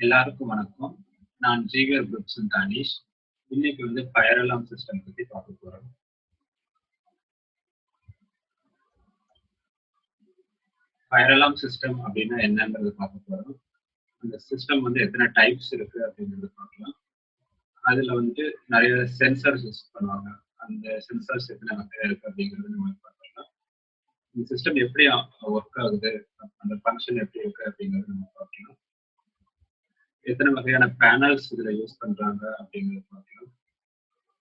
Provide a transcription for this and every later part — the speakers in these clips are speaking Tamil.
எல்லாருக்கும் வணக்கம். நான் GVR Groups தானிஷ். இன்னைக்கு வந்து ஃபயர் அலார்ம் சிஸ்டம் பத்தி பார்க்க போறோம். ஃபயர் அலார்ம் சிஸ்டம் அப்படின்னா என்னன்றது பார்க்க போறோம். அந்த சிஸ்டம் வந்து எத்தனை டைப்ஸ் இருக்கு அப்படிங்கிறது பார்க்கலாம். அதுல வந்து நிறைய சென்சார்ஸ் யூஸ் பண்ணுவாங்க. அந்த சென்சார்ஸ் எத்தனை வகையா இருக்கு அப்படிங்கிறது நம்ம பார்க்கலாம். இந்த சிஸ்டம் எப்படி ஒர்க் ஆகுது, அந்த ஃபங்க்ஷன் எப்படி இருக்கு அப்படிங்கிறது நம்ம பார்க்கலாம். எத்தனை வகையான பேனல்ஸ் இதுல யூஸ் பண்றாங்க அப்படிங்கிறத பார்க்கலாம்.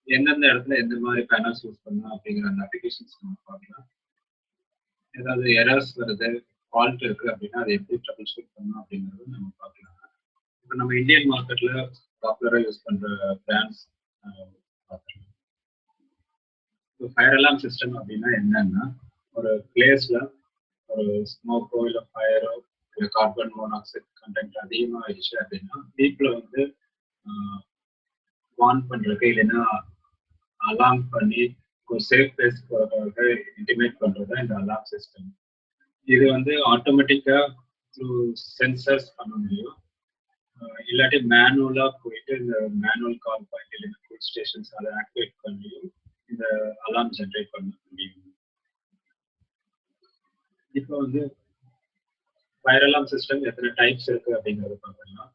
எந்தெந்த இடத்துல எந்த மாதிரி பேனல்ஸ் யூஸ் பண்ணலாம் அப்படிங்கிற அந்த அப்ளிகேஷன்ஸ் நம்ம பார்க்கலாம். ஏதாவது எரர்ஸ் வருது, ஃபால்ட் இருக்கு அப்படின்னா அதை எப்படி ட்ரபிள் ஷூட் பண்ணணும் அப்படிங்கிறது நம்ம பார்க்கலாம். இப்போ நம்ம இந்தியன் மார்க்கெட்ல பாப்புலரா யூஸ் பண்ற பிராண்ட்ஸ் பார்க்கலாம். இப்போ ஃபயர் அலார்ம் சிஸ்டம் அப்படின்னா என்னன்னா, ஒரு பிளேஸ்ல ஒரு ஸ்மோக்கோ இல்லை ஃபயரோ இல்லை கார்பன் மோனாக்சைடு கண்டென்ட் அதிகமாக ஆயிடுச்சு அப்படின்னா பீப்புளை வந்து வார்ன் பண்றதுக்கு இல்லைன்னா அலார்ம் பண்ணி ஒரு சேஃப் பிளேஸ் இன்டிமேட் பண்றது இந்த அலார்ம் சிஸ்டம். இது வந்து ஆட்டோமேட்டிக்கா த்ரூ சென்சர்ஸ் பண்ண முடியும், இல்லாட்டி மேனுவலா போயிட்டு இந்த மேனுவல் கால் பாயிண்ட் இல்லைன்னா ஃபுட் ஸ்டேஷன்ஸ் அதை ஆக்டிவேட் பண்ணி இந்த அலார்ம் ஜென்ரேட் பண்ண முடியும். இப்போ வந்து ஃபயர் அலார்ம் சிஸ்டம் எத்தனை டைப்ஸ் இருக்கு அப்படிங்கறத பார்க்கலாம்.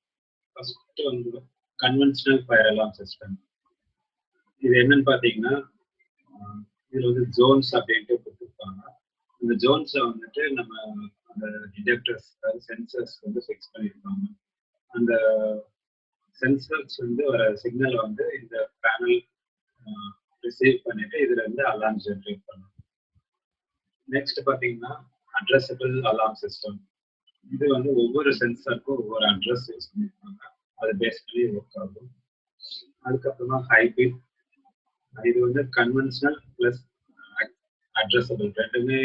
ஃபர்ஸ்ட் வந்து கன்வென்ஷனல் ஃபயர் அலார்ம் சிஸ்டம். இது என்னன்னு பாத்தீங்கன்னா, இதுல வந்து ஜோன்ஸ் அப்படின்ட்டு கொடுத்துருப்பாங்க. இந்த ஜோன்ஸை வந்துட்டு நம்ம அந்த டிடெக்டர்ஸ் சென்சர்ஸ் வந்து ஃபிக்ஸ் பண்ணியிருப்பாங்க. அந்த சென்சர்ஸ் வந்து ஒரு சிக்னலை வந்து இந்த பேனல் ரிசீவ் பண்ணிட்டு இதுல இருந்து அலார்ம் ஜென்ரேட் பண்ணும். நெக்ஸ்ட் பாத்தீங்கன்னா அட்ரஸபிள் அலார்ம் சிஸ்டம். இது வந்து ஒவ்வொரு சென்சருக்கும் ஒவ்வொரு அட்ரஸ் யூஸ் பண்ணியிருப்பாங்க, அது பேசிக்கலி ஒர்க் ஆகும். அதுக்கப்புறமா ஹைபிரிட். இது வந்து கன்வென்ஷனல் பிளஸ் அட்ரஸபிள் ரெண்டுமே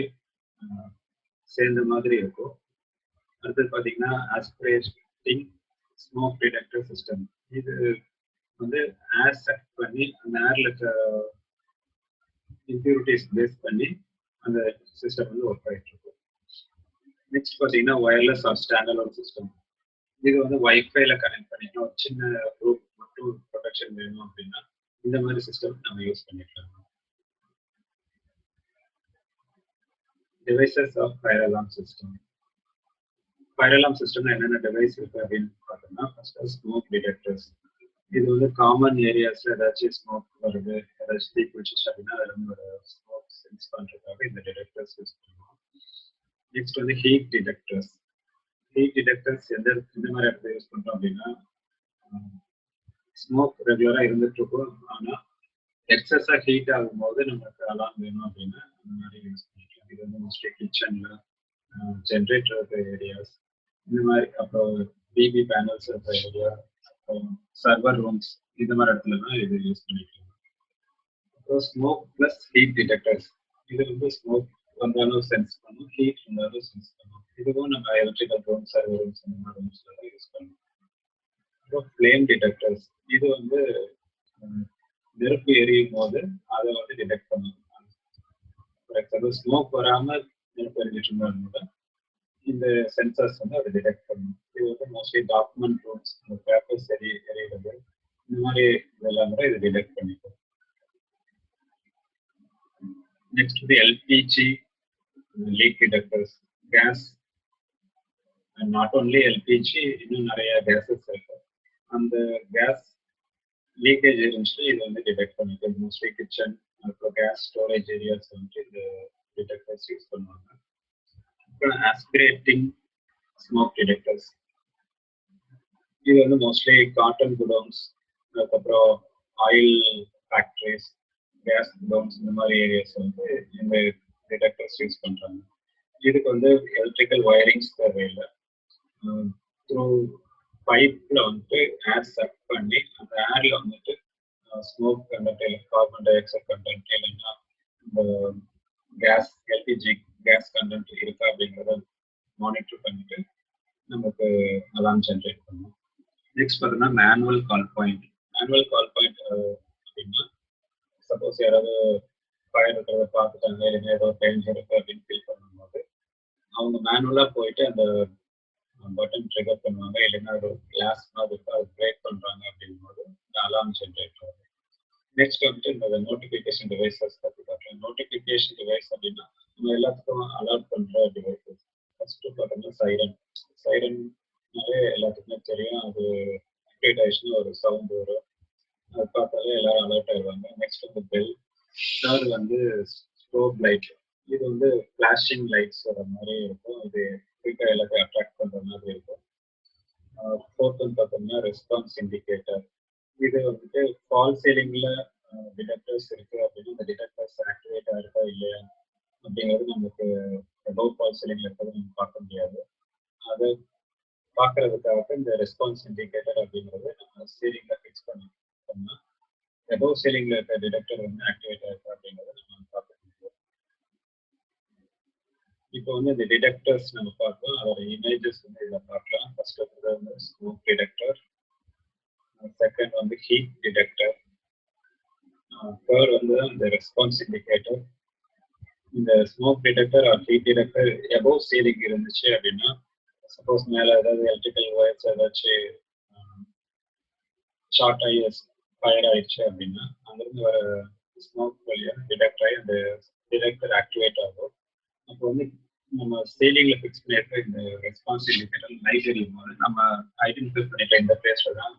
சேர்ந்த மாதிரி இருக்கும். அடுத்தது பார்த்தீங்கன்னா ஆஸ்பிரேட்டிங் ஸ்மோக் டிடெக்டர் சிஸ்டம். இது வந்து ஏர் செட் பண்ணி அந்த ஏர்ல இருக்க இம்பியூரிட்டிஸ் பேஸ் பண்ணி அந்த சிஸ்டம் வந்து ஒர்க் ஆகிட்டு இருக்கும். நெக்ஸ்ட் பார்த்தீங்கன்னா ஒயர்லெஸ் ஆர் ஸ்டாண்டலோன் சிஸ்டம். இது வந்து வைஃபைல கனெக்ட் பண்ணிக்கலாம். ஒரு சின்ன குரூப் மட்டும் ப்ரொடெக்ஷன் வேணும் அப்படின்னா இந்த மாதிரி சிஸ்டம் நம்ம யூஸ் பண்ணிக்கலாம். Devices of fire alarm system. Fire alarm சிஸ்டம்ல என்னென்ன டிவைஸ் இருக்கு அப்படின்னு பார்த்தோம்னா, ஃபர்ஸ்ட் ஸ்மோக் டிடெக்டர்ஸ். இது வந்து காமன் ஏரியாஸ்ல ஏதாச்சும் ஸ்மோக் வருது, ஏதாச்சும் தீ பிடிச்சிச்சு அப்படின்னா அதுல இருந்து ஒரு ஸ்மோக் சென்ஸ் பண்றதுக்காக இந்த டிடெக்டர்ஸ் யூஸ் பண்ணுவோம். நெக்ஸ்ட் வந்து ஹீட் டிடெக்டர்ஸ். ஹீட் டிடெக்டர்ஸ் எந்த மாதிரி இடத்துல யூஸ் பண்றோம் அப்படின்னா, ஸ்மோக் ரெகுலரா இருந்துட்டு இருக்கும், ஆனா எக்ஸஸா ஹீட் ஆகும்போது நமக்கு அலார்ம் வேணும் அப்படின்னா அந்த மாதிரி யூஸ் பண்ணிக்கலாம். இது வந்து மோஸ்ட்லி கிச்சன்ல, ஜென்ரேட்டர் ஏரியாஸ் இந்த மாதிரி, அப்புறம் பிபி பேனல்ஸ் இருக்கிற ஏரியா, அப்புறம் சர்வர் ரூம்ஸ் இந்த மாதிரி இடத்துல தான் இது யூஸ் பண்ணிக்கலாம். அப்புறம் ஸ்மோக் பிளஸ் ஹீட் டிடெக்டர்ஸ். இது வந்து ஸ்மோக் வந்தாலும் சென்ஸ் பண்ணும், ஹீட் வந்தாலும் சென்ஸ் பண்ணும். இதுவும் நம்ம எலக்ட்ரிக்கல் ரூம், சர்வர் ரூம்ஸ் இந்த மாதிரி ரூம்ஸ்ல தான் யூஸ் பண்ணுவோம். அப்புறம் ஃப்ளேம் டிடெக்டர்ஸ். இது வந்து நெருப்பு எரியும் போது அதை வந்து டிடெக்ட் பண்ணும். ஃபார் எக்ஸாம்பிள் ஸ்மோக் வராம நெருப்பு எரிஞ்சிட்டு இருந்தாலும் இந்த சென்சர்ஸ் வந்து அதை டிடெக்ட் பண்ணும். இது வந்து மோஸ்ட்லி டாக்குமெண்ட் ரூம்ஸ், பேப்பர்ஸ் எரியுறது இந்த மாதிரி இதெல்லாம் கூட இது டிடெக்ட் பண்ணிக்கும். நெக்ஸ்ட் வந்து LPG leak detectors. Gas, not only LPG, இன்னும் நிறைய கேஸஸ் இருக்கு. அந்த கேஸ் லீக்கேஜ் இருந்துச்சு இது வந்து டிடெக்ட் பண்ணிக்கும். மோஸ்ட்லி கிச்சன், அப்புறம் கேஸ் ஸ்டோரேஜ் ஏரியாஸ் வந்து இந்த டிடெக்டர்ஸ் யூஸ் பண்ணுவாங்க. அப்புறம் ஆஸ்பிரேட்டிங் ஸ்மோக் டிடெக்டர்ஸ். இது வந்து மோஸ்ட்லி காட்டன் குடோன்ஸ், அதுக்கப்புறம் ஆயில் ஃபேக்டரிஸ், கேஸ் குடோன்ஸ் இந்த மாதிரி ஏரியாஸ் வந்து இந்த டிடெக்டர்ஸ் யூஸ் பண்றாங்க. இதுக்கு வந்து எலக்ட்ரிக்கல் வயரிங்ஸ் தேவையில்லை. த்ரூ பைப்ல வந்துட்டு ஏர் சக் பண்ணி அந்த ஏர்ல வந்துட்டு ஸ்மோக் கண்டென்ட் இல்லை கார்பன் டை ஆக்சைடு கண்டென்ட் இல்லைன்னா இந்த கேஸ் எல்பிஜி கேஸ் கண்டென்ட் இருக்கா அப்படிங்கிறத மானிட்டர் பண்ணிட்டு நமக்கு அலார்ம் ஜென்ரேட் பண்ணும். நெக்ஸ்ட் பார்த்தீங்கன்னா மேனுவல் கால் பாயிண்ட். மேனுவல் கால் பாயிண்ட் அப்படின்னா, சப்போஸ் யாராவது ஃபயர் இருக்கிறத பார்த்துட்டாங்க இல்லைன்னா ஏதோ டேஞ்சர் இருக்கு அப்படின்னு ஃபீல் பண்ணும்போது அவங்க மேனுவலா போயிட்டு அந்த பட்டன் ட்ரிகர் பண்ணுவாங்க, இல்லைன்னா ஒரு கிளாஸ் மாதிரி இருக்கும், அது பிரேக் பண்ணுறாங்க அப்படிங்கும்போது அலார்ம் ஜென்ரேட் ஆகும். நெக்ஸ்ட் வந்துட்டு இந்த நோட்டிஃபிகேஷன் டிவைசஸ் பற்றி பார்க்கலாம். நோட்டிஃபிகேஷன் டிவைஸ் அப்படின்னா நம்ம எல்லாத்துக்கும் அலர்ட் பண்ணுற டிவைசஸ். ஃபர்ஸ்ட்டு பார்த்தோம்னா சைரன். சைரன்னாலே எல்லாத்துக்குமே தெரியும், அது ஆக்டிவேட் ஆயிடுச்சுன்னா ஒரு சவுண்ட் வரும், அது பார்த்தாலே எல்லாரும் அலர்ட் ஆயிடுவாங்க. நெக்ஸ்ட் வந்து பெல். தேர்ட் வந்து ஸ்ட்ரோப் லைட். இது வந்து ஃபிளாஷிங் லைட்ஸ் வர மாதிரி இருக்கும், இது குயிக்காக எல்லாத்தையும் அட்ராக்ட் பண்ணுற மாதிரி இருக்கும். ஃபோர்த் வந்து பார்த்தோம்னா ரெஸ்பான்ஸ் இண்டிகேட்டர். இது வந்துட்டு ஃபால் சீலிங்ல டிடெக்டர்ஸ் இருக்கு அப்படின்னா இந்த டிடெக்டர்ஸ் ஆக்டிவேட் ஆயிருக்கா இல்லையா அப்படிங்கிறது நமக்கு அபவ் ஃபால் சீலிங்ல இருக்கிறது நம்ம பார்க்க முடியாது. அதை பார்க்கறதுக்காக இந்த ரெஸ்பான்ஸ் இண்டிகேட்டர் அப்படிங்கிறது நம்ம சீலிங்ல ஃபிக்ஸ் பண்ணிட்டோம்னா அபவ் சீலிங்ல இருக்க டிடெக்டர் வந்து ஆக்டிவேட் ஆயிருக்கா அப்படிங்கிறத நம்ம பார்க்க முடியும். இப்போ வந்து இந்த டிடெக்டர்ஸ் நம்ம பார்க்கலாம், அதோட இமேஜஸ் வந்து இதில் பார்க்கலாம். ஃபர்ஸ்ட் வந்து ஸ்மோக் டிடெக்டர், செகண்ட் வந்து ஹீட் டிடெக்டர், தேர்ட் வந்து இந்த ரெஸ்பான்ஸ் இண்டிகேட்டர். இந்த smoke detector or heat detector above ceiling இருந்துச்சு அப்படின்னா, சப்போஸ் மேலே ஏதாவது எலக்ட்ரிக்கல் ஒயர்ஸ் ஏதாச்சும் ஷார்ட் ஆகி ஃபயர் ஆயிடுச்சு அப்படின்னா அங்கிருந்து வர ஸ்மோக் வழியாக டிடெக்ட் ஆகி அந்த டிடெக்டர் ஆக்டிவேட் ஆகும். அப்போ வந்து நம்ம சீலிங்ல ஃபிக்ஸ் பண்ணியிருக்க இந்த ரெஸ்பான்ஸ் இண்டிகேட்டர் லைட் எரியும் போது நம்ம ஐடென்டிஃபை பண்ணிட்ட இந்த பிளேஸ்ல தான்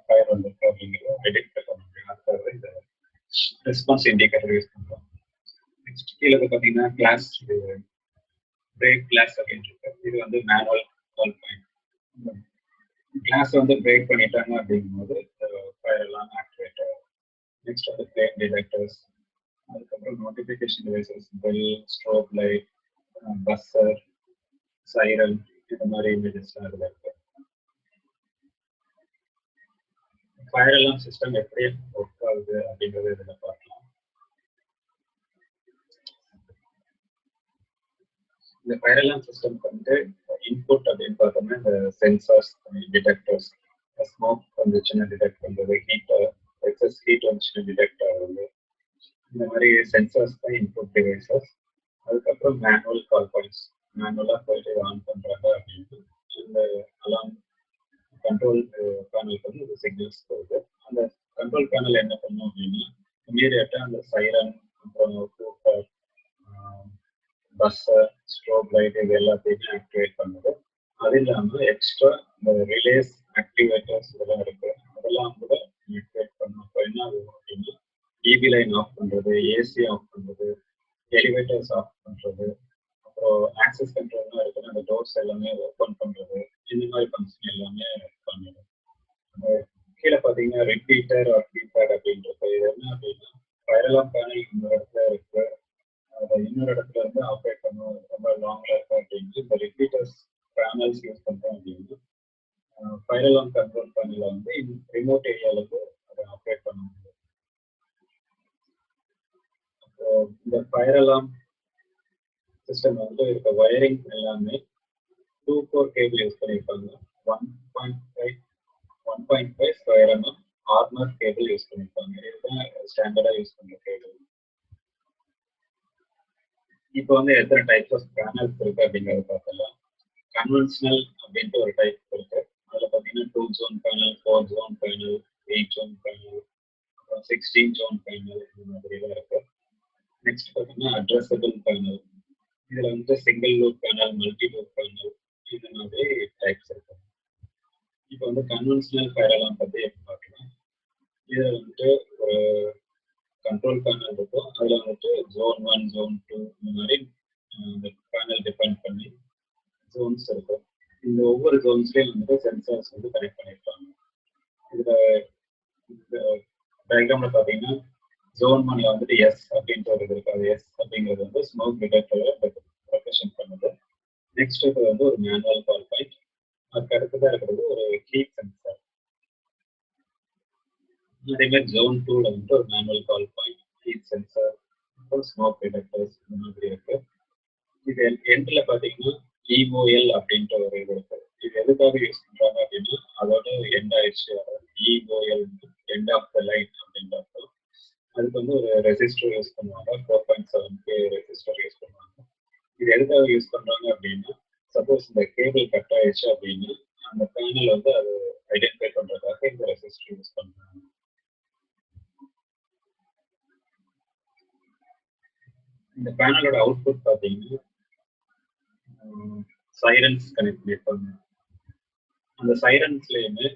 ஃபயர் வந்திருக்கு அப்படிங்கிறத ஐடென்டிஃபை பண்ண முடியும். அதுக்காக இந்த ரெஸ்பான்ஸ் இண்டிகேட்டர் யூஸ் பண்ணுறோம். நெக்ஸ்ட் கீழே பார்த்தீங்கன்னா கிளாஸ் பிரேக் கிளாஸ் அப்படின்னு இருக்கு. இது வந்து மேனுவல் கால் பாயிண்ட். கிளாஸ் வந்து பிரேக் பண்ணிட்டாங்க அப்படிங்கும்போது ஃபயர் எல்லாம் ஆக்டிவேட் ஆகும். நெக்ஸ்ட் வந்து ஃப்ளேம் டிடெக்டர்ஸ், அதுக்கப்புறம் notification devices, bell, strobe light, buzzer, siren, இந்த மாதிரி இமேஜஸ்லாம் இதில் இருக்கு. ஃபயர் அலார்ம் சிஸ்டம் எப்படி ஒர்க் ஆகுது அப்படிங்கிறது இதில் பார்க்கலாம். இந்த ஃபயர் அலார்ம் சிஸ்டம்க்கு வந்து இன்புட் அப்படின்னு பார்த்தோம்னா இந்த சென்சார்ஸ், டிடெக்டர்ஸ், ஸ்மோக் வந்துச்சுன்னா டிடெக்ட் பண்ணுறது, எக்ஸஸ் ஹீட் வந்துச்சுன்னா டிடெக்ட் ஆகுது, இந்த மாதிரி சென்சார்ஸ் தான் இன்புட் டிவைசஸ். அதுக்கப்புறம் மேனுவல் கால் பாயிண்ட்ஸ், மேனுவலாக போயிட்டு ஆன் பண்ணுறாங்க அப்படின்னு இந்த அலாம் கண்ட்ரோல் பேனலுக்கு வந்து ஒரு சிக்னல்ஸ் போகுது. அந்த கண்ட்ரோல் பேனல் என்ன பண்ணும் அப்படின்னா இமீடியட்டாக அந்த சைரன், அப்புறம் கூப்பர், பஸ்ஸர், ஸ்ட்ரோப் லைட் இது எல்லாத்தையுமே ஆக்டிவேட் பண்ணுது. அது இல்லாமல் எக்ஸ்ட்ரா இந்த ரிலேஸ் ஆக்டிவேட்டர்ஸ் இதெல்லாம் இருக்கு, அதெல்லாம் கூட ஆக்டிவேட் பண்ணும். அப்போ என்ன ஆகும் அப்படின்னா டிவி லைன் ஆஃப் பண்ணுறது, ஏசி ஆஃப் பண்ணுறது, எலிவேட்டர்ஸ் ஆஃப் பண்ணுறது, அப்புறம் ஆக்சஸ் கண்ட்ரோல்லாம் இருக்குன்னா அந்த டோர்ஸ் எல்லாமே ஓப்பன் பண்ணுறது, இந்த மாதிரி ஃபங்க்ஷன் எல்லாமே பண்ணிடும். கீழே பார்த்தீங்கன்னா ரிப்பீட்டர் ஆர் கீபேட் அப்படின்றது இது என்ன அப்படின்னா ஃபயர் அலார்ம் பேனல் இன்னொரு இடத்துல இருக்கு, அதை இன்னொரு இடத்துல இருந்து ஆப்ரேட் பண்ணுவோம், ரொம்ப லாங்ல இருக்கு அப்படின்னு இந்த ரிப்பீட்டர்ஸ் பேனல்ஸ் யூஸ் பண்ணுறோம் அப்படின்னா ஃபயர் அலார்ம் கண்ட்ரோல் பேனலில் வந்து ரிமோட் ஏரியாவுக்கு அதை ஆப்ரேட் பண்ண முடியும். அப்போ இந்த ஃபயர் அலார்ம் சிஸ்டம் வந்து இருக்க வயரிங் எல்லாமே 2 கோர் கேபிள் யூஸ் பண்ணியிருப்பாங்க. 1.5 square MM armour cable use பண்ணியிருப்பாங்க. இதுதான் ஸ்டாண்டர்டாக யூஸ் பண்ணுற கேபிள். இப்போ வந்து எத்தனை டைப்ஸ் ஆஃப் பேனல்ஸ் இருக்கு அப்படிங்கிறத பார்த்தலாம். கன்வென்ஷனல் அப்படின்ட்டு ஒரு டைப் இருக்கு, அதில் பார்த்தீங்கன்னா 2 zone panel, 4 zone panel, 8 zone panel, அப்புறம் 16 ஜோன் பேனல், இந்த மாதிரிலாம் இருக்கு. நெக்ஸ்ட் பார்த்தீங்கன்னா அட்ரஸபிள் பேனல், இதில் வந்து single loop panel, multi loop panel, இந்த மாதிரி டைப்ஸ் இருக்கு. இப்போ வந்து கன்வென்ஷனல் ஃபயர் அலார்ம் பற்றி எப்படி பார்க்கலாம். இதில் வந்துட்டு ஒரு கண்ட்ரோல் பேனல் இருக்கும், அதில் வந்துட்டு ஜோன் 1, ஜோன் 2 இந்த மாதிரி இந்த பேனல் டிபெண்ட் பண்ணி ஜோன்ஸ் இருக்கும். இந்த ஒவ்வொரு ஜோன்ஸ்லேயும் வந்துட்டு சென்சார்ஸ் வந்து கனெக்ட் பண்ணியிருப்பாங்க. இதில் டயக்ராமில் பார்த்தீங்கன்னா ஜோன் 1ல வந்துட்டு எஸ் அப்படின்ற ஒரு இருக்கு, அது எஸ் அப்படிங்கிறது வந்து ஸ்மோக் டிடெக்டரை ரெப்ரசென்ட் பண்ணுது. நெக்ஸ்ட் இது வந்து ஒரு மேனுவல் கால் பாயிண்ட், அதுக்கு அடுத்ததாக இருக்கிறது ஒரு ஹீட் சென்சார். அதே மாதிரி ஜோன் 2ல வந்துட்டு ஒரு மேனுவல் கால் பாயிண்ட், ஹீட் சென்சார், அப்புறம் ஸ்மோக் டிடெக்டர்ஸ் இந்த மாதிரி இருக்கு. இது எண்ட்ல பார்த்தீங்கன்னா இஓஎல் அப்படின்ற ஒரு இது இருக்கு. இது எதுக்காக யூஸ் பண்றாங்க அப்படின்னா அதோட எண்ட் ஆயிடுச்சு, EOL end of the line அப்படின்றப்போ அதுக்கு வந்து ஒரு ரெசிஸ்டர் யூஸ் பண்ணுவாங்க, 4.7K ரெசிஸ்டர் யூஸ் பண்ணுவாங்க. இது எதுக்காக யூஸ் பண்றாங்க அப்படின்னா சப்போஸ் இந்த கேபிள் கட் ஆயிடுச்சு அப்படின்னா அந்த பேனல் வந்து அது ஐடென்டிஃபை பண்றதுக்காக இந்த ரெசிஸ்டர் யூஸ் பண்றாங்க. இந்த பேனலோட அவுட்புட் பார்த்தீங்கன்னா சைரன்ஸ் கனெக்ட் பண்ணியிருப்பாங்க. அந்த சைரன்ஸ்லேயுமே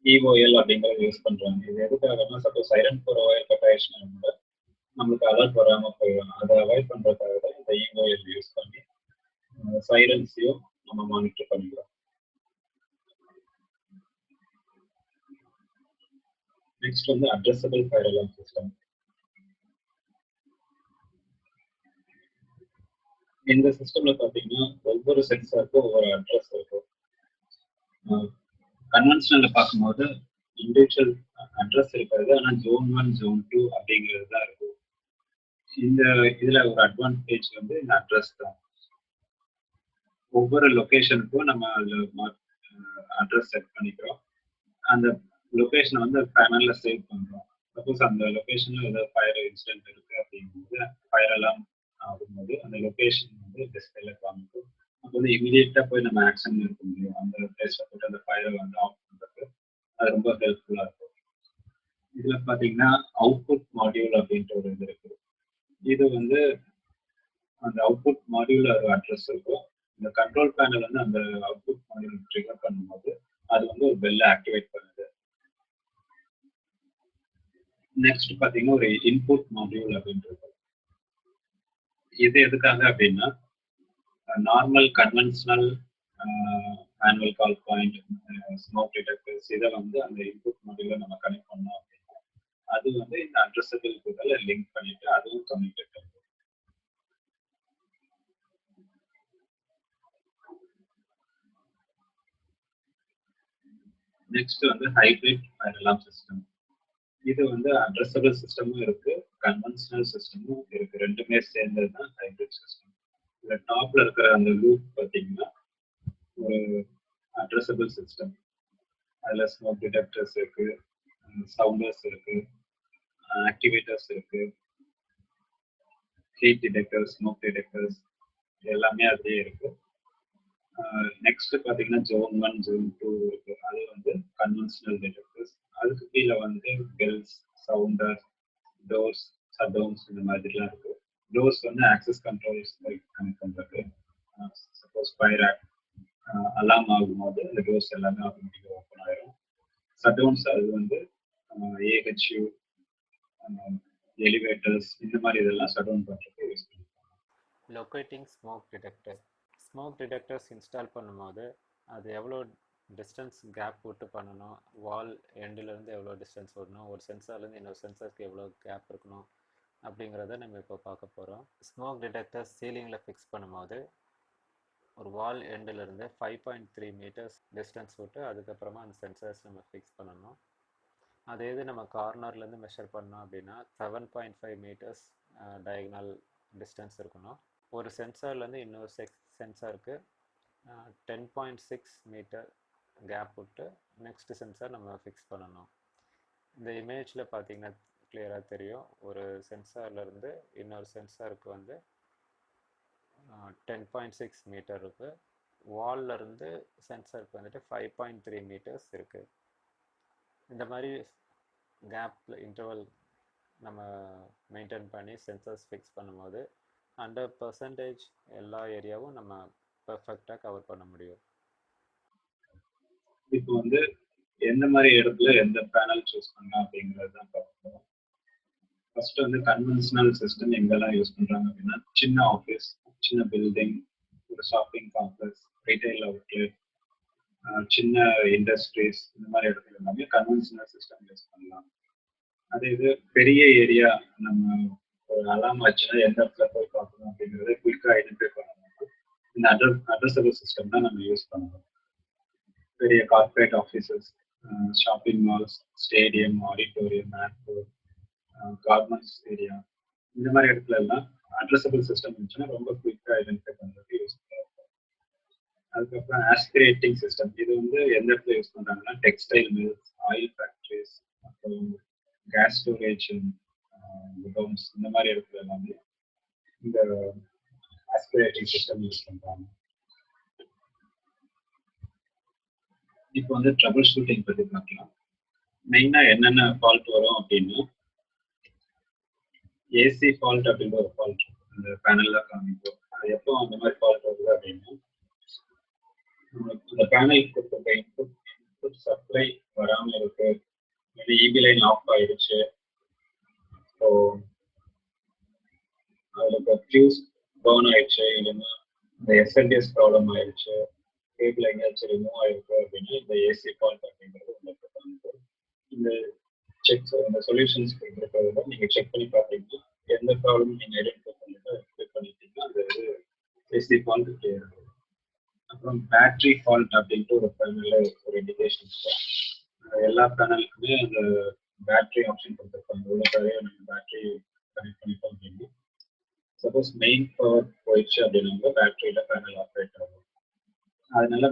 EOL அப்படிங்கிறத யூஸ் பண்றாங்க. இது எதுக்காகனா சப்போஸ் சைரன் போற ஒயர் கட் ஆயிடுச்சுன்னா கூட நம்மளுக்கு அலர்ட் வராம போயிடும். அதை அவாய்ட் பண்றதுக்காக தான் இந்த EOL யூஸ் பண்ணி சைரன்ஸையும் நம்ம மானிட்டர் பண்ணிக்கலாம். நெக்ஸ்ட் வந்து அட்ரஸபிள் ஃபயர் அலார்ம் சிஸ்டம். இந்த சிஸ்டம்ல பாத்தீங்கன்னா ஒவ்வொரு சென்சாருக்கும் ஒவ்வொரு அட்ரஸ் இருக்கும். கன்வென்ஷனல்ல பார்க்கும்போது இண்டிவிஜுவல் அட்ரஸ் இருக்காது, ஆனா ஜோன் 1 ஜோன் 2 அப்படிங்கிறது தான் இருக்கும். இந்த இதுல ஒரு அட்வான்டேஜ் வந்து இந்த அட்ரஸ் தான். ஒவ்வொரு லொகேஷனுக்கும் நம்ம அட்ரஸ் செட் பண்ணிக்கிறோம். அந்த லொகேஷனை வந்து பேனல்ல சேவ் பண்றோம். சப்போஸ் அந்த லொகேஷன்ல ஏதாவது ஃபயர் இன்சிடென்ட் இருக்கு அப்படிங்கும்போது ஃபயர் அலாம் ஆகும்போது அந்த லொகேஷன் வந்து டிஸ்பிளேல காமிக்கும். அப்போ வந்து இமீடியட்டா போய் நம்ம ஆக்ஷன் எடுக்க முடியும். அந்த பிளேஸ்ல போட்டு அந்த ஃபயரை வந்து ஆஃப் பண்றது அது ரொம்ப ஹெல்ப்ஃபுல்லா இருக்கும். இதுல பாத்தீங்கன்னா அவுட்புட் மாடியூல் அப்படின்ற ஒரு இது இருக்கு. இது வந்து அந்த அவுட்புட் மாடியூல் ஒரு அட்ரஸ் இருக்கும். இந்த கண்ட்ரோல் பேனல் வந்து அந்த அவுட்புட் மாடியூல் ட்ரிகர் பண்ணும்போது அது வந்து ஒரு பெல்ல ஆக்டிவேட் பண்ணுது. நெக்ஸ்ட் பாத்தீங்கன்னா ஒரு இன்புட் மாடியூல் அப்படின்றது. இது எதுக்காக அப்படின்னா நார்மல் கன்வென்ஷனல் ஆனுவல் கால் பாயிண்ட் ஸ்மோக் டிடெக்டர்ஸ் இதை வந்து அந்த இன்புட் மாடியூல நம்ம கனெக்ட் பண்ணோம் அப்படின்னா அது வந்து இந்த அட்ரஸபிள் கூட லிங்க் பண்ணிட்டு அதுவும் கம்யூனிகேட் பண்ணும். நெக்ஸ்ட் வந்து ஹைபிரிட் ஃபயர் அலார்ம் சிஸ்டம். இது வந்து அட்ரஸபிள் சிஸ்டமும் இருக்கு, கன்வென்ஷனல் சிஸ்டமும் இருக்கு. ரெண்டுமே சேர்ந்தது தான் ஹைபிரிட் சிஸ்டம். இந்த டாப்ல இருக்கிற அந்த லூப் பார்த்தீங்கன்னா ஒரு அட்ரஸபிள் சிஸ்டம். அதில் ஸ்மோக் டிடெக்டர்ஸ் இருக்கு, சவுண்டர்ஸ் இருக்கு, ஆக்டிவேட்டர்ஸ் இருக்கு, ஹீட் டிடெக்டர்ஸ், ஸ்மோக் டிடெக்டர்ஸ் எல்லாமே அதுலேயே இருக்கு. நெக்ஸ்ட் பார்த்தீங்கன்னா ஜோன் 1 ஜோன் 2 இருக்கு. அது வந்து கன்வென்ஷனல் டிடெக்டர்ஸ். அதுக்கு கீழே வந்து பெல்ஸ், சவுண்டர், டோர்ஸ், ஷட்டவுன்ஸ் இந்த மாதிரிலாம் இருக்கு. டோர்ஸ் வந்து ஆக்சஸ் கண்ட்ரோல்ஸ் கனெக்ட் பண்றது. சப்போஸ் ஃபயர் அலாம் ஆகும்போது அந்த டோர்ஸ் எல்லாமே ஆட்டோமேட்டிக்காக ஓப்பன் ஆயிரும். ஷட்டவுன்ஸ் அது வந்து ஏஹெச்யூ, எலிவேட்டர்ஸ் இந்த மாதிரி இதெல்லாம் ஷட்டவுன் பண்ணுறதுக்கு யூஸ் பண்ணுவாங்க. Locating smoke detector. Smoke detectors install பண்ணும்போது அது எவ்வளோ டிஸ்டன்ஸ் கேப் விட்டு பண்ணணும், வால் எண்டுலேருந்து எவ்வளோ டிஸ்டன்ஸ் விடணும், ஒரு சென்சார்லேருந்து இன்னொரு சென்சாருக்கு எவ்வளோ கேப் இருக்கணும் அப்படிங்கிறத நம்ம இப்போ பார்க்க போகிறோம். ஸ்மோக் டிடெக்டர்ஸ் சீலிங்கில் ஃபிக்ஸ் பண்ணும்போது ஒரு வால் எண்டுலேருந்து 5.3 மீட்டர்ஸ் டிஸ்டன்ஸ் விட்டு அதுக்கப்புறமா அந்த சென்சார்ஸ் நம்ம ஃபிக்ஸ் பண்ணணும். அதே இது நம்ம கார்னர்லேருந்து மெஷர் பண்ணோம் அப்படின்னா 7.5 மீட்டர்ஸ் டயகனல் டிஸ்டன்ஸ் இருக்கணும். ஒரு சென்சார்லேருந்து இன்னொரு சென்சாருக்கு 10.6 மீட்டர் கேப் விட்டு நெக்ஸ்ட் சென்சார் நம்ம ஃபிக்ஸ் பண்ணணும். இந்த இமேஜில் பார்த்தீங்கன்னா கிளியராக தெரியும். ஒரு சென்சார்லேருந்து இன்னொரு சென்சாருக்கு வந்து 10.6 மீட்டர் இருக்குது. வால்லேருந்து சென்சாருக்கு வந்துட்டு 5.3 மீட்டர்ஸ் இருக்குது. இந்த மாதிரி கேப்பில் இன்டர்வல் நம்ம மெயின்டைன் பண்ணி சென்சார்ஸ் ஃபிக்ஸ் பண்ணும்போது 100% எல்லா ஏரியாவும் நம்ம பெர்ஃபெக்டாக கவர் பண்ண முடியும். இப்போ வந்து எந்த மாதிரி இடத்துல எந்த பேனல் சூஸ் பண்ணலாம் அப்படிங்கிறது தான் பார்க்கணும். ஃபர்ஸ்ட் வந்து கன்வென்ஷனல் சிஸ்டம் எங்கெல்லாம் யூஸ் பண்றாங்க அப்படின்னா சின்ன ஆஃபீஸ், சின்ன பில்டிங், ஒரு ஷாப்பிங் காம்ப்ளெக்ஸ், ரீட்டைல் அவுட்லெட், சின்ன இண்டஸ்ட்ரீஸ் இந்த மாதிரி இடத்துல எல்லாமே கன்வென்ஷனல் சிஸ்டம் யூஸ் பண்ணலாம். அதே இது பெரிய ஏரியா நம்ம ஒரு அலாம் வச்சுன்னா எந்த இடத்துல போய் பார்க்கணும் அப்படிங்கிறத குயிக்காக ஐடென்டிஃபை பண்ணணும். இந்த அட்ரஸபிள் சிஸ்டம் தான் நம்ம யூஸ் பண்ணணும். பெரிய corporate offices, shopping malls, stadium, auditorium, airport, garments area இந்த மாதிரி இடத்துல எல்லாம் அட்ரஸபிள் சிஸ்டம் இருந்துச்சுன்னா ரொம்ப குயிக்காக ஐடென்டிஃபை பண்ணுறதுக்கு யூஸ்ஃபுல்லாக இருக்கும். அதுக்கப்புறம் ஆஸ்பிரேட்டிங் சிஸ்டம். இது வந்து எந்த இடத்துல யூஸ் பண்ணுறாங்கன்னா டெக்ஸ்டைல் மில்ஸ், ஆயில் ஃபேக்ட்ரிஸ், அப்புறம் கேஸ் ஸ்டோரேஜ் குடோன்ஸ் இந்த மாதிரி இடத்துல எல்லாமே இந்த ஆஸ்பிரேட்டிங் சிஸ்டம் யூஸ் பண்றாங்க. இப்போ வந்து ட்ரபிள் ஷூட்டிங் பத்தி பார்க்கலாம். மெயினா என்னென்ன ஃபால்ட் வரும் அப்படின்னா, ஏசி ஃபால்ட் அப்படின்ற ஒரு ஃபால்ட் அந்த பேனல்ல காமிக்கும். அது எப்போ அந்த மாதிரி ஃபால்ட் வருது அப்படின்னா, அந்த பேனல் கொடுத்த இன்புட் சப்ளை வராம இருக்கு, இபி லைன் ஆஃப் ஆயிடுச்சு, ஸோ அதுல ஃபியூஸ் பர்ன் ஆயிடுச்சு, இல்லைன்னா இந்த எஸ்எல்டிஎஸ் ப்ராப்ளம் ஆயிடுச்சு, கேபிள் எங்கேயாச்சும் ரிமூவ் ஆயிருக்கு அப்படின்னா இந்த ஏசி ஃபால்ட் அப்படிங்கிறது உங்களுக்கு காமிக்கும். இந்த செக் இந்த சொல்யூஷன்ஸ் இருக்கிறத நீங்க செக் பண்ணி பார்த்தீங்கன்னா எந்த ப்ராப்ளம் நீங்க ஐடென்டிஃபை பண்ணிட்டு கிளிக் பண்ணிட்டீங்கன்னா அது ஏசி ஃபால்ட் கிளியர் ஆகும். அப்புறம் பேட்டரி ஃபால்ட் அப்படின்ட்டு ஒரு பேனல்ல ஒரு இண்டிகேஷன் எல்லா பேனலுக்குமே அந்த பேட்டரி ஆப்ஷன் கொடுத்துருப்பாங்க. உள்ளே நம்ம பேட்டரி கனெக்ட் பண்ணிட்டோம் அப்படின்னா சப்போஸ் மெயின் பவர் போயிடுச்சு அப்படின்னா பேட்டரியில பேனல் ஆப்ரேட் ஆகும். அதனால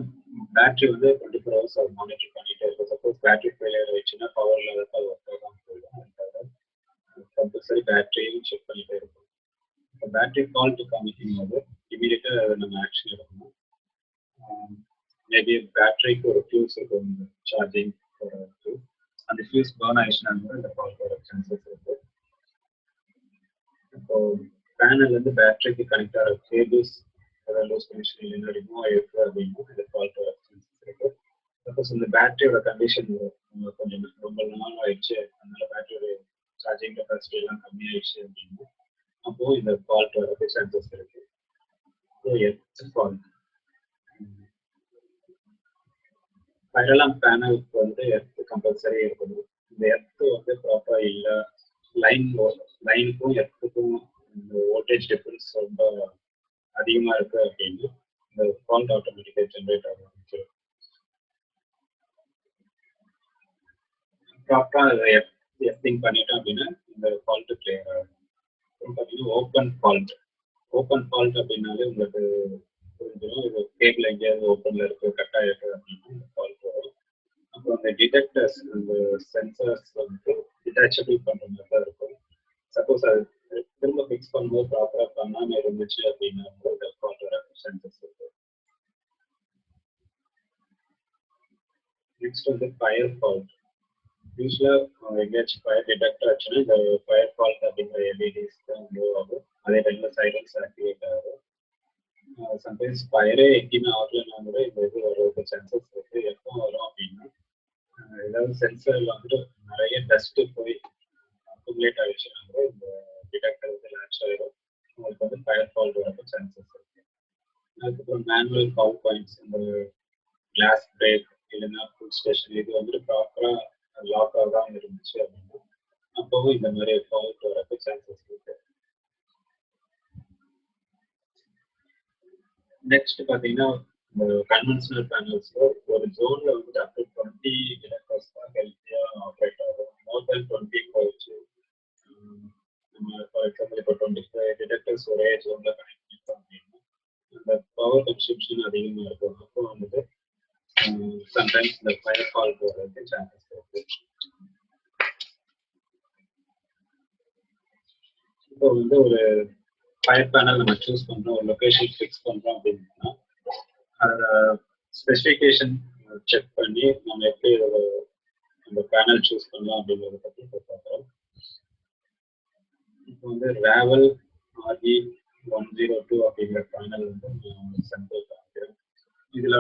பேட்டரி வந்து 24 ஹவர்ஸ் அது மானிட்டர் பண்ணிட்டே இருக்கும். சப்போஸ் பேட்டரி ஃபெயிலியர் ஆயிடுச்சுன்னா பவர் இல்லாத ஒர்க் ஆகாமல் போயிடும். அதுக்காக கம்பல்சரி பேட்டரியும் செக் பண்ணிட்டே இருக்கும். இப்போ பேட்டரி ஃபால்ட் காமிக்கும் போது இமீடியட்டா நம்ம ஆக்ஷன் எடுக்கணும். மேபி பேட்டரிக்கு ஒரு ஃபியூஸ் இருக்கும், சார்ஜிங் அந்த ஃபியூஸ் பர்ன் ஆயிடுச்சுன்னா இந்த ஃபால்ட் வர சான்சஸ் இருக்கு. இப்போ பேனல் வந்து பேட்டரிக்கு கனெக்ட் ஆகிற கேபிள்ஸ் லூஸ் கனெக்ஷன் இல்லைன்னா ரிமூவ் ஆயிருக்கு அப்படின்னா இந்த ஃபால்ட் வர சான்சஸ் இருக்கு. சப்போஸ் இந்த பேட்டரியோட கண்டிஷன் கொஞ்சம் ரொம்ப நாள் ஆயிடுச்சு, அதனால பேட்டரியோட சார்ஜிங் கெப்பாசிட்டி எல்லாம் கம்மியாயிடுச்சு அப்படின்னா அப்போ இந்த ஃபால்ட் வரதுக்கு சான்சஸ் இருக்கு. எர்த் ஃபால்ட், ஃபயர் பேனலுக்கு வந்து எர்த் கம்பல்சரி இருக்கணும். இந்த எர்த் வந்து ப்ராப்பரா இல்லை, லைனுக்கும் எர்த்துக்கும் இந்த வோல்டேஜ் டிஃபரன்ஸ் ரொம்ப அதிகமா இருக்கு அப்படின்னு இந்த ஃபால்ட் ஆட்டோமேட்டிக்காக ஜென்ரேட் ஆகும். ப்ராப்பரா எர்த்திங் பண்ணிட்டோம் அப்படின்னா இந்த ஃபால்ட் கிளியர் ஆகும். அப்புறம் பார்த்தீங்கன்னா ஓப்பன் ஃபால்ட் அப்படின்னாலே உங்களுக்கு புரிஞ்சிடும், இது கேபிள் எங்கேயாவது ஓப்பன்ல இருக்கு, கட் ஆயிருக்கு அப்படின்னா இந்த ஃபால்ட் வரும். அப்புறம் அந்த டிடெக்டர்ஸ், அந்த சென்சர்ஸ் வந்து டிட்டாச்சபிள் பண்ற மாதிரி தான் இருக்கும். சப்போஸ் அது திரும்ப ஃபிக்ஸ் பண்ணும்போது ப்ராப்பரா பண்ணாம இருந்துச்சு அப்படின்னா ஃபால்ட் வர சான்சஸ் இருக்கு. நெக்ஸ்ட் வந்து ஃபயர் ஃபால்ட். யூஸ்வலா எங்கேயாச்சும் ஃபயர் டிடெக்ட் ஆச்சுன்னா இந்த ஃபயர் ஃபால்ட் அப்படிங்கிற எல்இடிஸ் தான் மூவ் ஆகும். அதே டைம்ல சைலன்ஸ் ஆக்டிவேட் ஆகும். சம்டைம்ஸ் ஃபயரே எங்கேயுமே ஆகலைன்னா கூட இந்த இது வர்றதுக்கு சான்சஸ் இருக்கு. எப்போ வரும் அப்படின்னா ஏதாவது சென்சர்ல வந்துட்டு நிறைய டஸ்ட் போய் அக்குமுலேட் ஆயிடுச்சுன்னா கூட இந்த டிடெக்டர் வந்து லான்ச் ஆயிடும். உங்களுக்கு வந்து ஃபயர் ஃபால்ட் வரதுக்கு சான்சஸ் இருக்கு. அதுக்கப்புறம் மேனுவல் பவர் பாயிண்ட்ஸ், இந்த கிளாஸ் பிரேக் இல்லைன்னா ஃபுல் ஸ்டேஷன் இது வந்துட்டு ப்ராப்பரா லாக் ஆகாம இருந்துச்சு அப்படின்னா அப்பவும் இந்த மாதிரி ஃபால்ட் வரதுக்கு சான்சஸ் இருக்கு. நெக்ஸ்ட் பார்த்தீங்கன்னா இந்த கன்வென்ஷனல் பேனல்ஸ்ல ஒரு ஜோன்ல வந்து அப் டு 20 டிடெக்டர்ஸ் தான் ஹெல்த்தியா ஆப்ரேட் ஆகும். மோர் தென் 20 போயிடுச்சு, நம்ம ஃபார் எக்ஸாம்பிள் இப்போ 25 டிடெக்டர்ஸ் ஒரே ஜோன்ல கனெக்ட் பண்ணிட்டோம் அப்படின்னா அந்த பவர் கன்சம்ஷன் அதிகமாக இருக்கும். அப்போ வந்துட்டு சம்டைம்ஸ் இந்த ஃபயர் ஃபால்ட் வரதுக்கு சான்சஸ் இருக்கு. இப்போ வந்து ஒரு ஃபயர் பேனல் நம்ம சூஸ் பண்றோம், ஒரு லொகேஷன் ஃபிக்ஸ் பண்றோம் அப்படின்னா அதோட ஸ்பெசிஃபிகேஷன் செக் பண்ணி நம்ம எப்படி அந்த பேனல் சூஸ் பண்ணலாம் அப்படிங்கிறத பற்றி இப்போ பார்க்குறோம். இப்போ வந்து ராவல் RE102 அப்படிங்கிற பேனல் வந்து சாம்பிள் காமிக்கிறேன். இதுல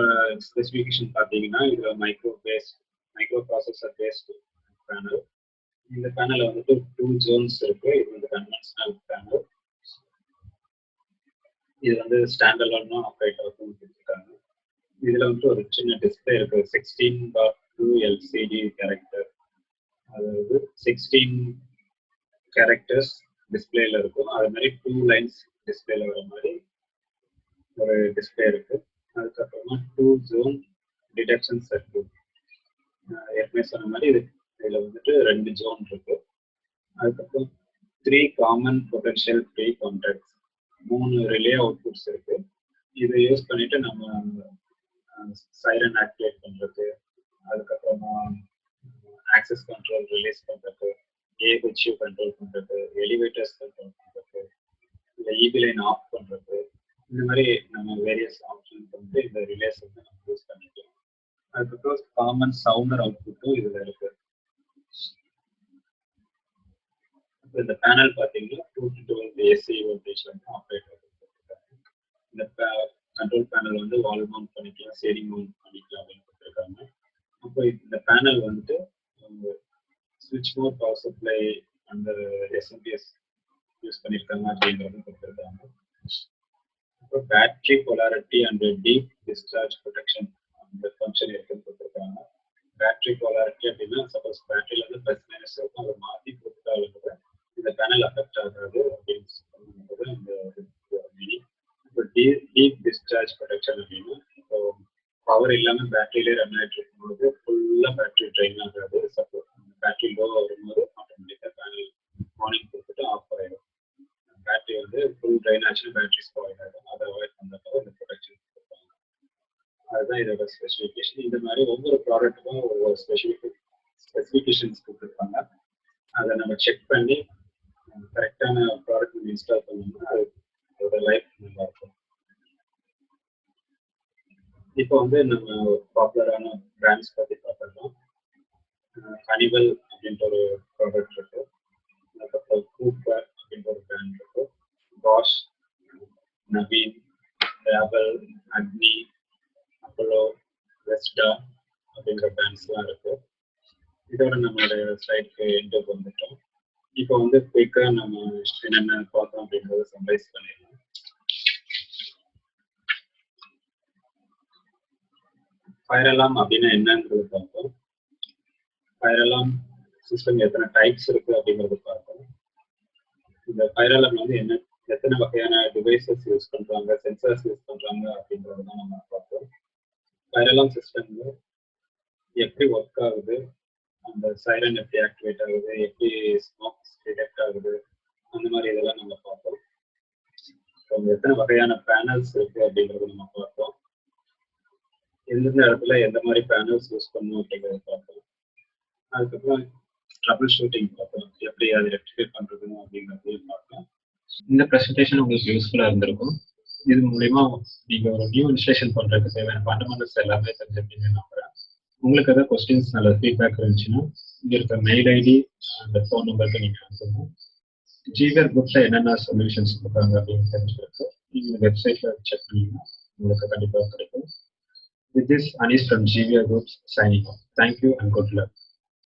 ஸ்பெசிஃபிகேஷன் பார்த்தீங்கன்னா இதுல மைக்ரோ ப்ராசஸர் பேஸ்ட் பேனல். இந்த பேனல் வந்துட்டு 2 ஜோன்ஸ் இருக்கு. இது வந்து கன்வென்ஷனல் பேனல், இது வந்து ஸ்டாண்டர்ட்லா ஆப்ரேட் ஆகும் கொடுத்துருக்காங்க. இதுல வந்து ஒரு சின்ன டிஸ்பிளே இருக்கு, 16:2 LCD கேரக்டர், அதாவது 16 கேரக்டர்ஸ் டிஸ்பிளேல இருக்கும். அது மாதிரி 2 லைன்ஸ் டிஸ்பிளேல வர மாதிரி ஒரு டிஸ்பிளே இருக்கு. அதுக்கப்புறமா 2 ஜோன் டிடெக்ஷன் சர்க்யூட், ஏற்கனவே சொன்ன மாதிரி இதுல வந்துட்டு 2 ஜோன் இருக்கு. அதுக்கப்புறம் 3 common potential free contacts, 3 relay outputs இருக்கு. இதை யூஸ் பண்ணிட்டு நம்ம சைரன் ஆக்டிவேட் பண்றது, அதுக்கப்புறமா ஆக்சஸ் கண்ட்ரோல் ரிலீஸ் பண்றது, ஏஹெச்யூ கண்ட்ரோல் பண்றது, எலிவேட்டர்ஸ் கண்ட்ரோல் பண்றது, இல்லை இபி லைன் ஆஃப் பண்றது, இந்த மாதிரி நம்ம வேரியஸ் ஆப்ஷன்ஸ் வந்து இந்த ரிலேஸ் வந்து நம்ம யூஸ் பண்ணிக்கலாம். அதுக்கப்புறம் காமன் சவுண்டர் அவுட்புட்டும் இதில் இருக்கு. இப்போ இந்த பேனல் பார்த்தீங்கன்னா 2 to 12 ஏசி வோல்டேஜ் வந்து ஆப்ரேட் ஆகுது. இந்த கண்ட்ரோல் பேனல் வந்து வால் மவுண்ட் பண்ணிக்கலாம், சீலிங் மவுண்ட் பண்ணிக்கலாம் அப்படின்னு கொடுத்துருக்காங்க. அப்போ இந்த பேனல் வந்துட்டு ஸ்விட்ச் மோட் பவர் சப்ளை அந்த எஸ்எம்பிஎஸ் யூஸ் பண்ணியிருக்காங்க அப்படின்றது கொடுத்துருக்காங்க. அப்புறம் battery polarity and deep discharge protection அந்த ஃபங்க்ஷன் இருக்குன்னு கொடுத்துருக்காங்க. பேட்டரி பொலாரிட்டி அப்படின்னா சப்போஸ் பேட்டரியில வந்து ப்ளஸ் மைனஸ் இருக்கும், அதை மாற்றி கொடுத்தாலும் கூட இந்த பேனல் அஃபெக்ட் ஆகாது அப்படின்னு சொல்லும்போது இந்த மீனிங். இப்போ டீப் டிஸ்சார்ஜ் ப்ரொடெக்ஷன் அப்படின்னா இப்போ பவர் இல்லாமல் பேட்டரியிலே ரன் ஆகிட்டு இருக்கும்போது ஃபுல்லாக பேட்டரி ட்ரைன் ஆகாது. சப்போஸ் பேட்டரி லோவாக வரும்போது ஆட்டோமேட்டிக்காக பேனல் மார்னிங் கொடுத்துட்டு ஆஃப் ஆகிடும். பேட்டரி வந்து ஃபுல் ட்ரைன் ஆச்சுன்னா பேட்டரி ஸ்பாயில் ஆகிடும். அதை அவாய்ட் பண்ணுறதுக்காக இந்த ப்ரொடெக்ஷன் கொடுப்பாங்க. அதுதான் இதோட ஸ்பெசிஃபிகேஷன். இந்த மாதிரி ஒவ்வொரு ப்ராடக்ட்டுக்கும் ஒவ்வொரு ஸ்பெசிஃபிகேஷன்ஸ் கொடுத்துருப்பாங்க. அதை நம்ம செக் பண்ணி கரெக்டான ப்ராடக்ட் இன்ஸ்டால் பண்ணோம்னா அதோட லைஃப் நல்லா இருக்கும். இப்போ வந்து நம்ம பாப்புலரான பிராண்ட்ஸ் பற்றி பார்த்துருக்கோம். ஹனிவெல் அப்படின்ற ஒரு ப்ராடக்ட் இருக்கு, அதுக்கப்புறம் கூப்பர் அப்படின்ற ஒரு பிராண்ட் இருக்கு, பாஷ், நவீன், ரேவல், அக்னி, அப்போலோ, வெஸ்டா அப்படின்ற பிராண்ட்ஸ்லாம் இருக்கு. இதோட நம்மளுடைய ஸ்லைட்க்கு எண்டுக்கு வந்துட்டோம். இப்போ வந்து குயிக்காக நம்ம என்னென்ன பார்த்தோம் அப்படின்றத சம்மரைஸ் பண்ணிடலாம். ஃபயர் அலாம் அப்படின்னா என்னன்றது பார்த்தோம். ஃபயர் அலாம் சிஸ்டம் எத்தனை டைப்ஸ் இருக்கு அப்படிங்கிறது பார்த்தோம். இந்த ஃபயர் அலாம் வந்து எத்தனை வகையான டிவைசஸ் யூஸ் பண்றாங்க, சென்சார்ஸ் யூஸ் பண்றாங்க அப்படின்றது தான் நம்ம பார்த்தோம். ஃபயர் அலாம் சிஸ்டம்ல எப்படி ஒர்க் ஆகுது, அந்த சைரன் எப்படி ஆக்டிவேட் ஆகுது, எப்படி ஸ்மோக்ஸ் டிடெக்ட் ஆகுது, அந்த மாதிரி இதெல்லாம் நம்ம பார்த்தோம். எத்தனை வகையான பேனல்ஸ் இருக்கு அப்படிங்கிறது நம்ம பார்த்தோம். எந்தெந்த இடத்துல எந்த மாதிரி பேனல்ஸ் யூஸ் பண்ணணும் அப்படிங்கிறத பார்த்தோம். அதுக்கப்புறம் ட்ரபிள் ஷூட்டிங் பார்த்தோம், எப்படி அதை ரெக்டிஃபை பண்றதுன்னு அப்படிங்கிறதையும் பார்த்தோம். இந்த ப்ரெசன்டேஷன் உங்களுக்கு யூஸ்ஃபுல்லாக இருந்திருக்கும். இது மூலயமா நீங்க ஒரு நியூ இன்ஸ்டலேஷன் பண்றதுக்கு தேவையான ஃபண்டமெண்டல்ஸ் எல்லாமே தெரிஞ்சிருப்பீங்கன்னு நம்புறேன். உங்களுக்கு ஏதாவது கொஸ்டின்ஸ் நல்ல ஃபீட்பேக் இருந்துச்சுன்னா இங்க இருக்க மெயில் ஐடி அந்த ஃபோன் நம்பருக்கு நீங்க அனுப்புங்க. GVR Groupsல என்னென்ன சொல்யூஷன்ஸ் கொடுக்குறாங்க அப்படின்னு தெரிஞ்சுக்கிறதுக்கு நீங்க வெப்சைட்ல செக் பண்ணீங்கன்னா உங்களுக்கு கண்டிப்பாக கிடைக்கும். With this, Anish from GVR Groups signing off. Thank you and good luck.